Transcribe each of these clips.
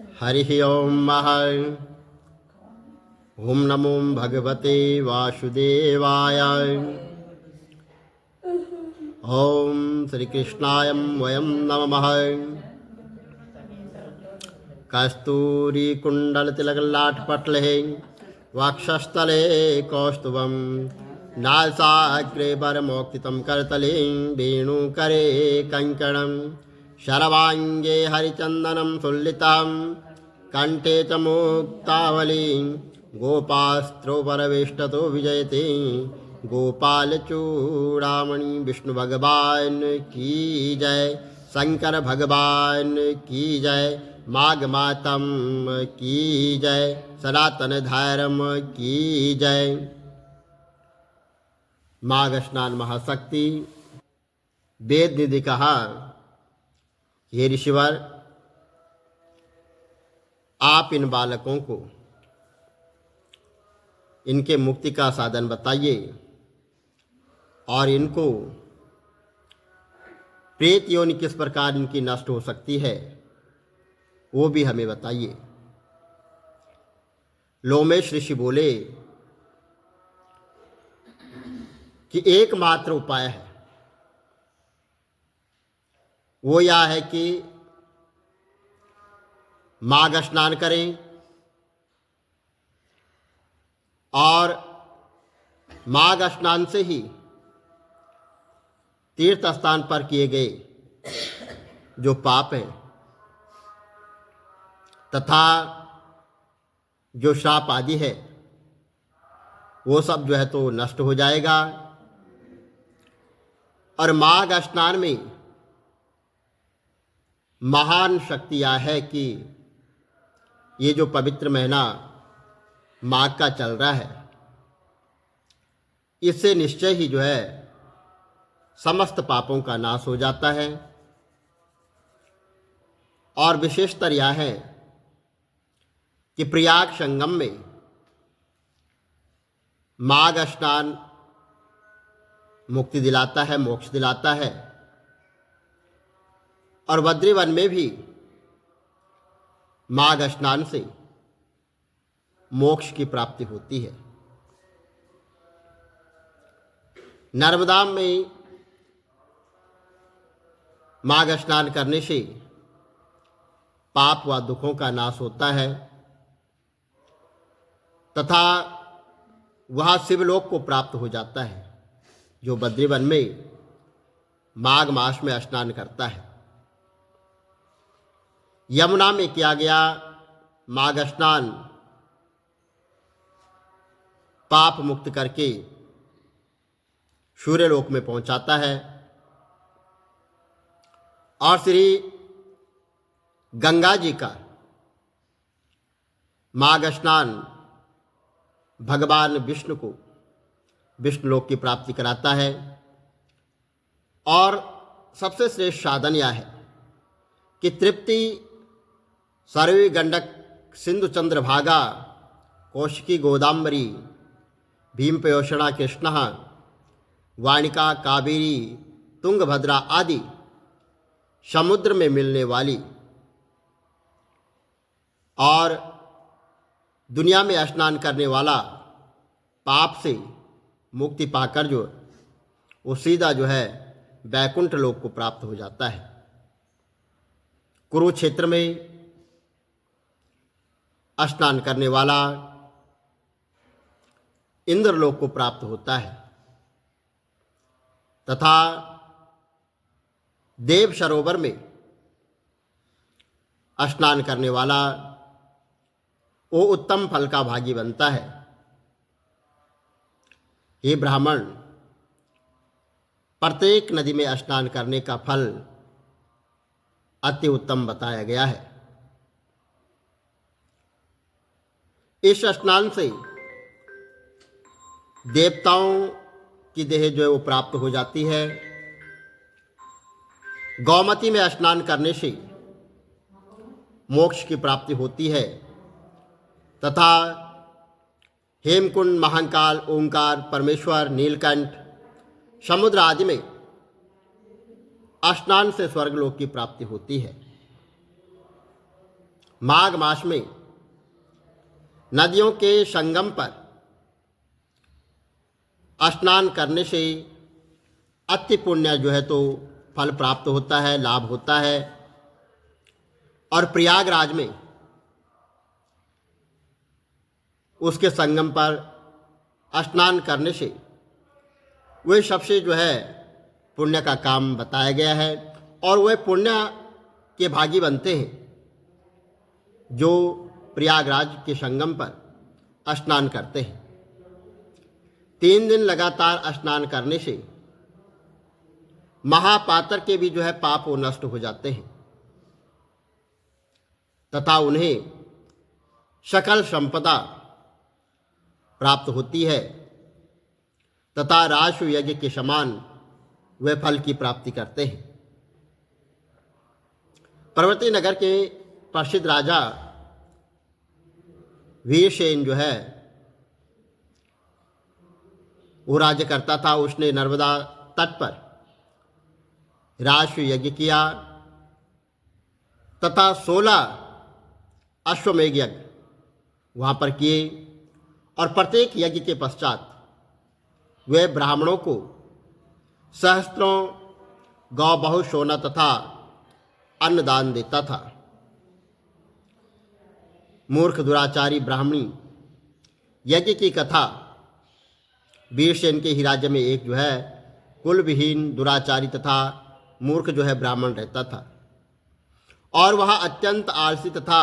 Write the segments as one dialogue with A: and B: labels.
A: हरिः ओम ओम नमो भगवते वासुदेवाय। ओम श्री कृष्णाय वयं नमः। कस्तूरी कुंडल तिलक लाटपटले वक्षस्थले कौस्तुभं नासाग्रे वरमोक्तितं करतले वेणुकरे कंकणं शरवांगे हरिचंदनं सुल्लितं कंठे च मुक्तावली गोपास्त्रो परवेष्टतो विजयते गोपाल चूड़ामणि। विष्णु भगवान की जय, शंकर भगवान की जय, माघ मातम की जय, सनातन धर्म की जय। माघ स्नान महाशक्ति। वेद निधि कहा, हे ऋषिवर, आप इन बालकों को इनके मुक्ति का साधन बताइए और इनको प्रेत योनि किस प्रकार इनकी नष्ट हो सकती है वो भी हमें बताइए। लोमेश ऋषि बोले कि एकमात्र उपाय है, वो यह है कि माघ स्नान करें और माघ स्नान से ही तीर्थ स्थान पर किए गए जो पाप हैं तथा जो श्राप आदि है वो सब जो है तो नष्ट हो जाएगा। और माघ स्नान में महान शक्ति यह है कि ये जो पवित्र महीना माघ का चल रहा है, इससे निश्चय ही जो है समस्त पापों का नाश हो जाता है। और विशेषतर यह है कि प्रयाग संगम में माघ स्नान मुक्ति दिलाता है, मोक्ष दिलाता है। और बद्रीवन में भी माघ स्नान से मोक्ष की प्राप्ति होती है। नर्मदा में माघ स्नान करने से पाप व दुखों का नाश होता है तथा वह शिवलोक को प्राप्त हो जाता है जो बद्रीवन में माघ मास में स्नान करता है। यमुना में किया गया माघ स्नान पाप मुक्त करके सूर्यलोक में पहुंचाता है। और श्री गंगा जी का माघ स्नान भगवान विष्णु को विष्णुलोक की प्राप्ति कराता है। और सबसे श्रेष्ठ साधन यह है कि तृप्ति सरयू गंडक सिंधु चंद्रभागा कौशिकी गोदाम्बरी भीमपयोषणा कृष्ण वाणिका कावेरी तुंगभद्रा आदि समुद्र में मिलने वाली और दुनिया में स्नान करने वाला पाप से मुक्ति पाकर जो वो सीधा जो है वैकुंठ लोक को प्राप्त हो जाता है। कुरुक्षेत्र में स्नान करने वाला इंद्रलोक को प्राप्त होता है तथा देव सरोवर में स्नान करने वाला वो उत्तम फल का भागी बनता है। हे ब्राह्मण, प्रत्येक नदी में स्नान करने का फल अति उत्तम बताया गया है। इस स्नान से देवताओं की देह जो है वो प्राप्त हो जाती है। गौमती में स्नान करने से मोक्ष की प्राप्ति होती है तथा हेमकुंड महाकाल ओंकार परमेश्वर नीलकंठ समुद्र आदि में स्नान से स्वर्गलोक की प्राप्ति होती है। माघ मास में नदियों के संगम पर स्नान करने से अति पुण्य जो है तो फल प्राप्त होता है, लाभ होता है। और प्रयागराज में उसके संगम पर स्नान करने से वह सबसे जो है पुण्य का काम बताया गया है, और वह पुण्य के भागी बनते हैं जो प्रयागराज के संगम पर स्नान करते हैं। 3 दिन लगातार स्नान करने से महापात्र के भी जो है पाप वो नष्ट हो जाते हैं तथा उन्हें सकल संपदा प्राप्त होती है तथा राजस्व यज्ञ के समान वे फल की प्राप्ति करते हैं। पर्वती नगर के प्रसिद्ध राजा वीरसेन जो है वो राज्य करता था। उसने नर्मदा तट पर राजस्व यज्ञ किया तथा 16 अश्वमेध यज्ञ वहाँ पर किए, और प्रत्येक यज्ञ के पश्चात वे ब्राह्मणों को सहस्त्रों गौ बहु सोना तथा अन्नदान देता था। मूर्ख दुराचारी ब्राह्मणी यज्ञ की कथा वीरसेन के ही राज्य में एक जो है कुल विहीन दुराचारी तथा मूर्ख जो है ब्राह्मण रहता था, और वह अत्यंत आलसी तथा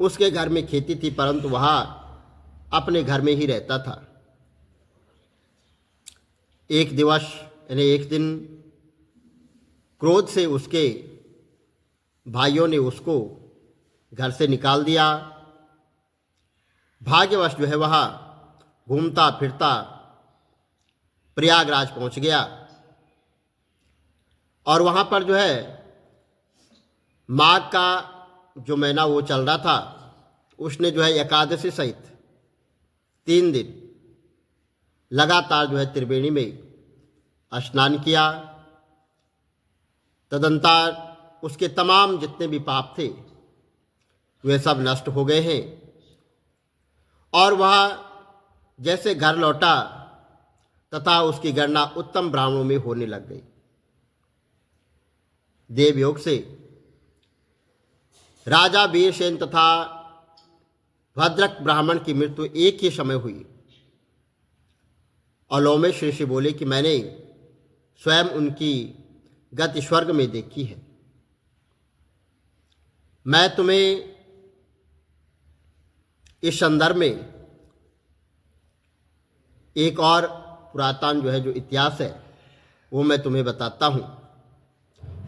A: उसके घर में खेती थी परंतु वह अपने घर में ही रहता था। एक दिवस यानी एक दिन क्रोध से उसके भाइयों ने उसको घर से निकाल दिया। भाग्यवश जो है वह घूमता फिरता प्रयागराज पहुंच गया, और वहाँ पर जो है माघ का जो महीना वो चल रहा था, उसने जो है एकादशी सहित 3 दिन लगातार जो है त्रिवेणी में स्नान किया। तदंतर उसके तमाम जितने भी पाप थे वे सब नष्ट हो गए हैं, और वह जैसे घर लौटा तथा उसकी गणना उत्तम ब्राह्मणों में होने लग गई। देवयोग से राजा वीरसेन तथा भद्रक ब्राह्मण की मृत्यु एक ही समय हुई, और लोमेश ऋषि बोले कि मैंने स्वयं उनकी गति स्वर्ग में देखी है। मैं तुम्हें इस संदर्भ में एक और पुरातन जो है जो इतिहास है वो मैं तुम्हें बताता हूँ।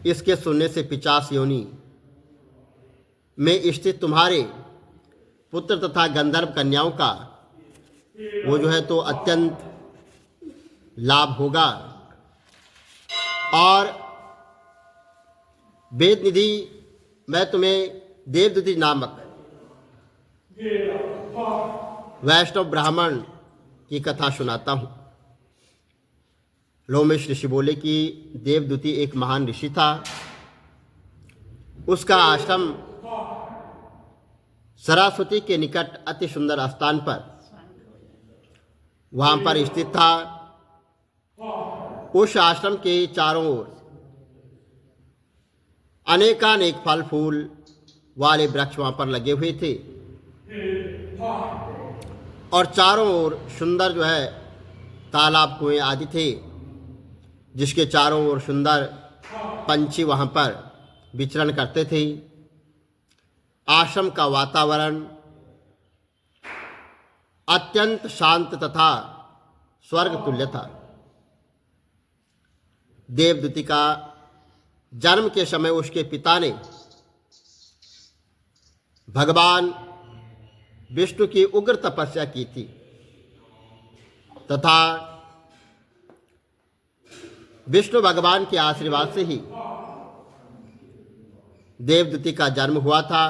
A: इसके सुनने से 50 योनि में स्थित तुम्हारे पुत्र तथा गंधर्व कन्याओं का वो जो है तो अत्यंत लाभ होगा, और वेद निधि मैं तुम्हें देवदूति नामक वैष्णव ब्राह्मण की कथा सुनाता हूँ। लोमेश ऋषि बोले कि देवदूति एक महान ऋषि था। उसका आश्रम सरस्वती के निकट अति सुंदर स्थान पर वहाँ पर स्थित था। उस आश्रम के चारों ओर अनेकानेक फल फूल वाले वृक्ष वहाँ पर लगे हुए थे, और चारों ओर सुंदर जो है तालाब कुएं आदि थे, जिसके चारों ओर सुंदर पंछी वहाँ पर विचरण करते थे। आश्रम का वातावरण अत्यंत शांत तथा स्वर्ग तुल्य था। देवदूति का जन्म के समय उसके पिता ने भगवान विष्णु की उग्र तपस्या की थी तथा विष्णु भगवान के आशीर्वाद से ही देवदूति का जन्म हुआ था।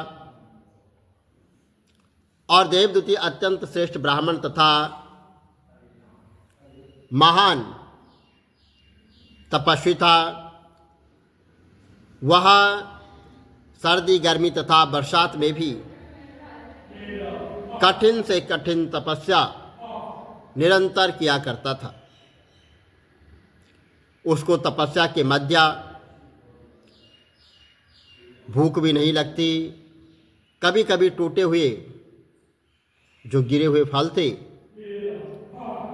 A: और देवदूति अत्यंत श्रेष्ठ ब्राह्मण तथा महान तपस्वी था। वह सर्दी गर्मी तथा बरसात में भी कठिन से कठिन तपस्या निरंतर किया करता था। उसको तपस्या के मध्य भूख भी नहीं लगती। कभी कभी टूटे हुए जो गिरे हुए फल थे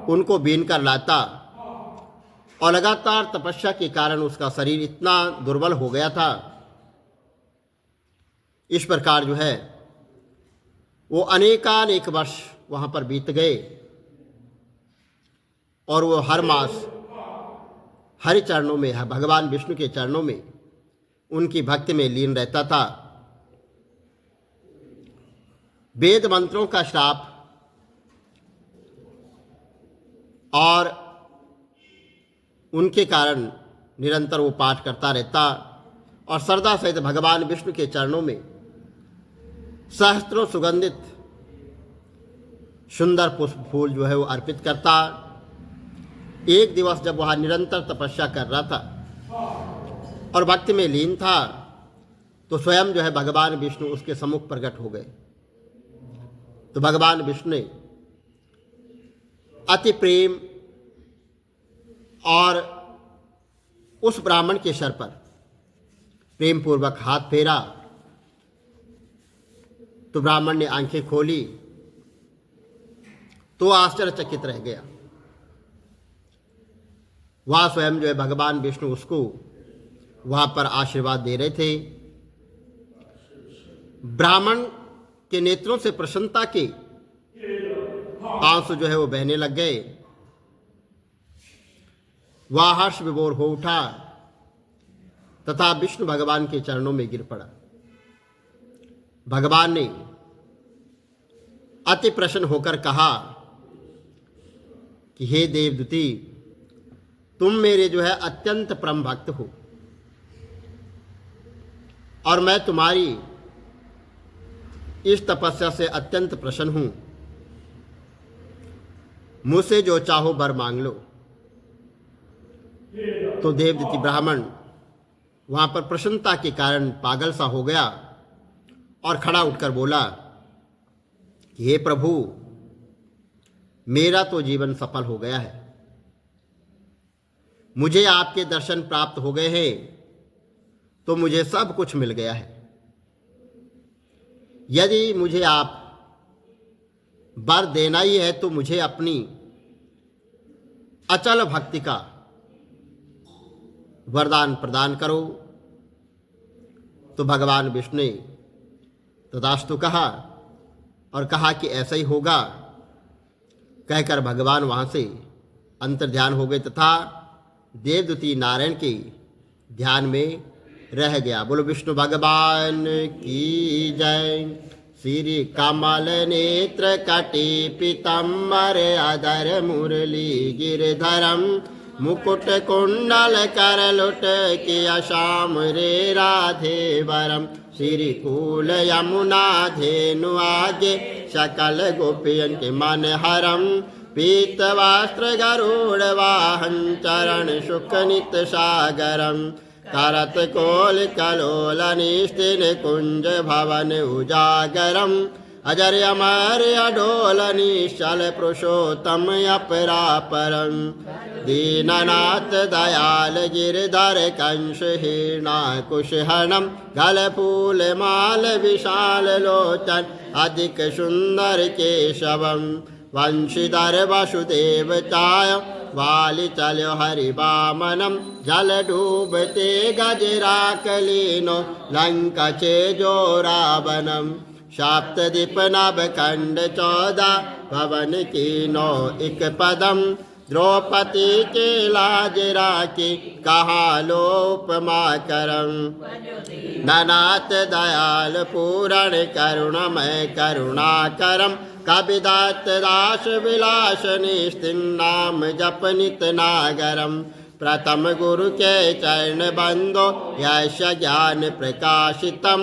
A: उनको बीन कर लाता, और लगातार तपस्या के कारण उसका शरीर इतना दुर्बल हो गया था। इस प्रकार जो है वो अनेकानेक वर्ष वहाँ पर बीत गए, और वो हर मास हरि चरणों में, भगवान विष्णु के चरणों में उनकी भक्ति में लीन रहता था। वेद मंत्रों का श्राप और उनके कारण निरंतर वो पाठ करता रहता, और श्रद्धा सहित भगवान विष्णु के चरणों में सहस्त्रों सुगंधित सुंदर पुष्प फूल जो है वो अर्पित करता। एक दिवस जब वह निरंतर तपस्या कर रहा था और भक्ति में लीन था, तो स्वयं जो है भगवान विष्णु उसके सम्मुख प्रकट हो गए। तो भगवान विष्णु ने अति प्रेम और उस ब्राह्मण के सर पर प्रेम पूर्वक हाथ फेरा। तो ब्राह्मण ने आंखें खोली तो आश्चर्यचकित रह गया। वह स्वयं जो है भगवान विष्णु उसको वहां पर आशीर्वाद दे रहे थे। ब्राह्मण के नेत्रों से प्रसन्नता के आंसू जो है वो बहने लग गए। वह हर्ष विभोर हो उठा तथा विष्णु भगवान के चरणों में गिर पड़ा। भगवान ने अति प्रसन्न होकर कहा कि हे देवदूती, तुम मेरे जो है अत्यंत परम भक्त हो, और मैं तुम्हारी इस तपस्या से अत्यंत प्रसन्न हूं। मुझसे जो चाहो वर मांग लो। तो देवदूती ब्राह्मण वहां पर प्रसन्नता के कारण पागल सा हो गया और खड़ा उठकर बोला कि हे प्रभु, मेरा तो जीवन सफल हो गया है। मुझे आपके दर्शन प्राप्त हो गए हैं, तो मुझे सब कुछ मिल गया है। यदि मुझे आप वर देना ही है तो मुझे अपनी अचल भक्ति का वरदान प्रदान करो। तो भगवान विष्णु ने तथास्तु कहा और कहा कि ऐसा ही होगा। कहकर भगवान वहाँ से अंतर्ध्यान हो गए तथा देवदूती नारायण के ध्यान में रह गया। बोलो विष्णु भगवान की जय। श्री कमल नेत्र कटी पीताम्बर अधर मुरली गिरधरम मुकुट कुंडल करलुट किया श्याम रे राधे वरम। श्री कूल यमुना धेनु आगे सकल गोपियन के मन हरम। पीत वस्त्र गरुड़ वाहन चरण सुख नित सागरम। करत कोल कलोल निस्तिन कुंज भवन उजागरम। अजर अमर अडोल निश्चल पुरुषोत्तम अपरापरम। दीननाथ दयाल गिरधर कंस हीना कुशहनम। गल फूल माल विशाल लोचन अधिक सुंदर केशवम। वंशीधर वसुदेव चाय वाली चलो हरि वामनम। जल डूबते गजराकलीनो लंका चे जो रावणम। सप्तदीप नभ खंड 14 भवन कीनो एक पदम। द्रौपदी के लाज राखी कहा लोपमा करम। ननाथ दयाल पूरण करुणमय करुणा करम। कविदात दास विलास निस्तिन्नाम जप नित नागरम। प्रथम गुरु के चरण बंदो यश ज्ञान प्रकाशितम।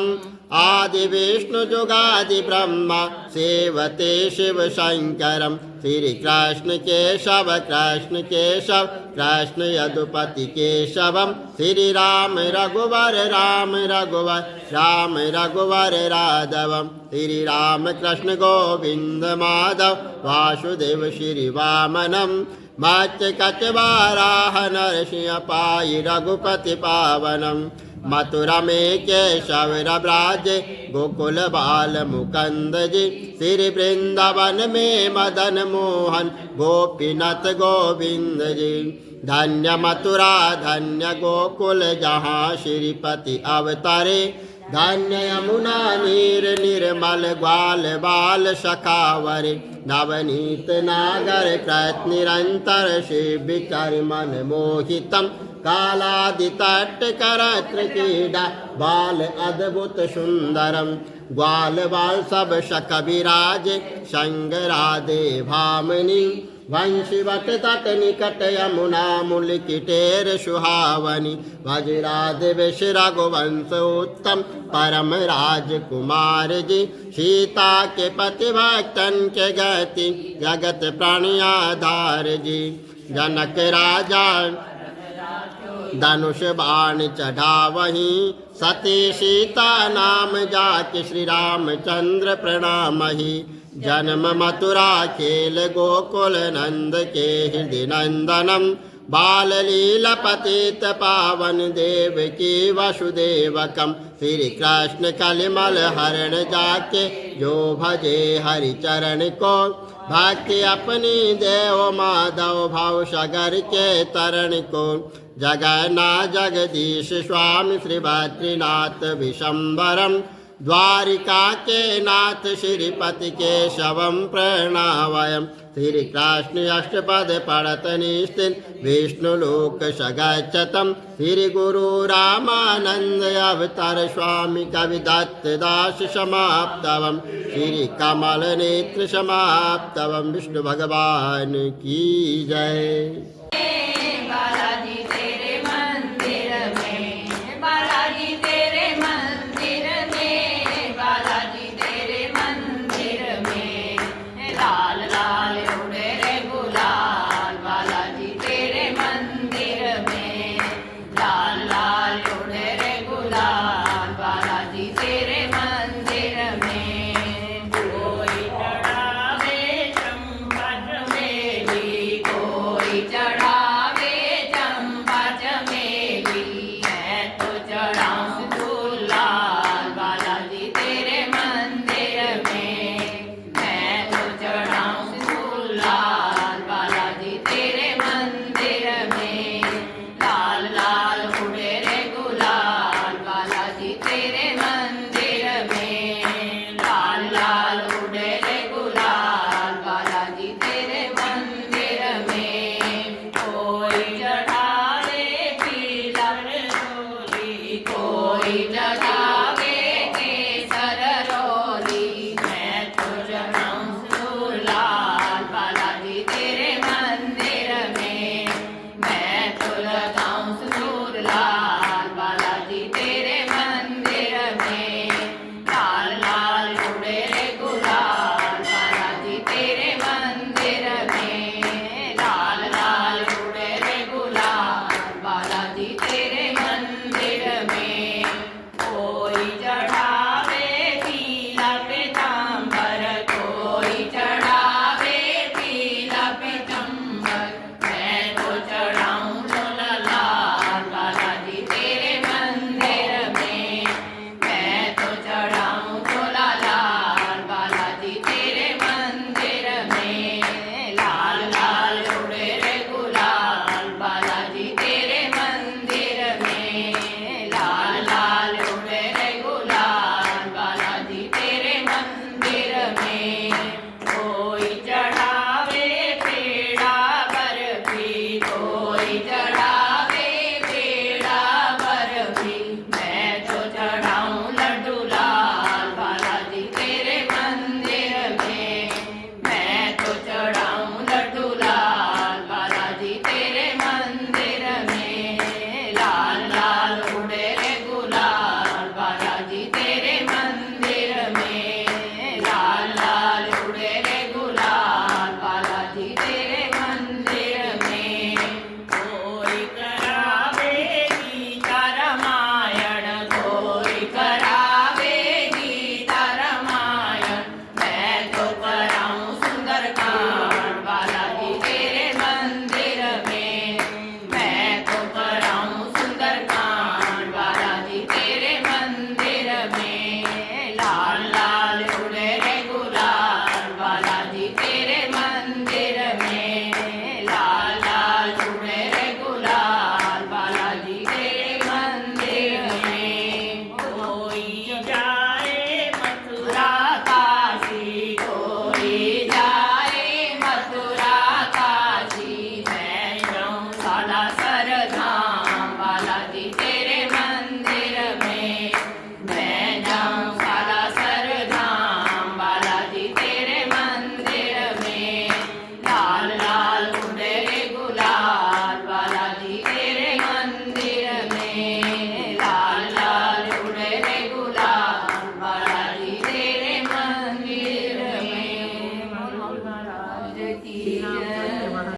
A: आदि विष्णु जुगादि ब्रह्मा सेवते शिव शंकरम। श्री कृष्ण केशव कृष्ण केशव कृष्ण यदुपति केशवम। श्री राम रघुवर राम रघुवर राम रघुवर राघवम। श्री राम कृष्ण गोविंद माधव वासुदेव श्री वामनम। मत्स्य कचवाराह नरसिंह पाई रघुपति पावनम। मथुरा में केशव ब्राज गोकुल बाल मुकंद जी। श्री वृंदावन में मदन मोहन गोपीनाथ गोविंद जी। धन्य मथुरा धन्य गोकुल जहाँ श्रीपति अवतारे। धन्य यमुना नीर निर्मल ग्वाल बाल सखावरे। नवनीत नागर कृत निरंतर शिव विचार मन मोहितम। कालादि तट करत्र क्रीडा बाल अद्भुत सुंदरम। ग्वाल बाल सब शक विराज संग राधे भामनी। वंशीवट तट निकट यमुना मूल किटेर सुहावनी। भज राधे विष रघुवंश उत्तम परम राजकुमार जी। सीता के पति भक्तन के गति जगत प्राणी आधार जी। जनक राजा धनुष बाण चढ़ावही। सती सीता नाम जाके श्री रामचंद्र प्रणामहि। जन्म मथुरा खेल गोकुल नंद के हृदय नंदनम। बाल लीला पतित पावन देव की वसुदेवकम। श्री कृष्ण कलिमल हरण जाके जो भजे हरि चरण को। भक्ति अपनी देव माधव भाव सागर के तरण को। जगन्नाथ जगदीश स्वामी श्री बद्रीनाथ विशंबरम। द्वारिका के नाथ श्रीपति केशवम प्रणावयम। श्री कृष्ण अष्टपद पढ़त निस्तिन विष्णु लोक सगच्छतम। श्री गुरु रामानंद अवतार स्वामी कवि दत्त दास समाप्तवम। श्री कमल नेत्र समाप्तवम। विष्णु भगवान की जय।
B: बालाजी तेरे मंदिर में, बालाजी तेरे मंदिर में, बालाजी तेरे मंदिर में लाल लाल उड़े रे गुलाल। बालाजी तेरे मंदिर में लाल लाल उड़े रे गुलाल। बालाजी तेरे मंदिर में कोई चढ़ावे चंपा चमेली, कोई चढ़ावे चंपा की जय।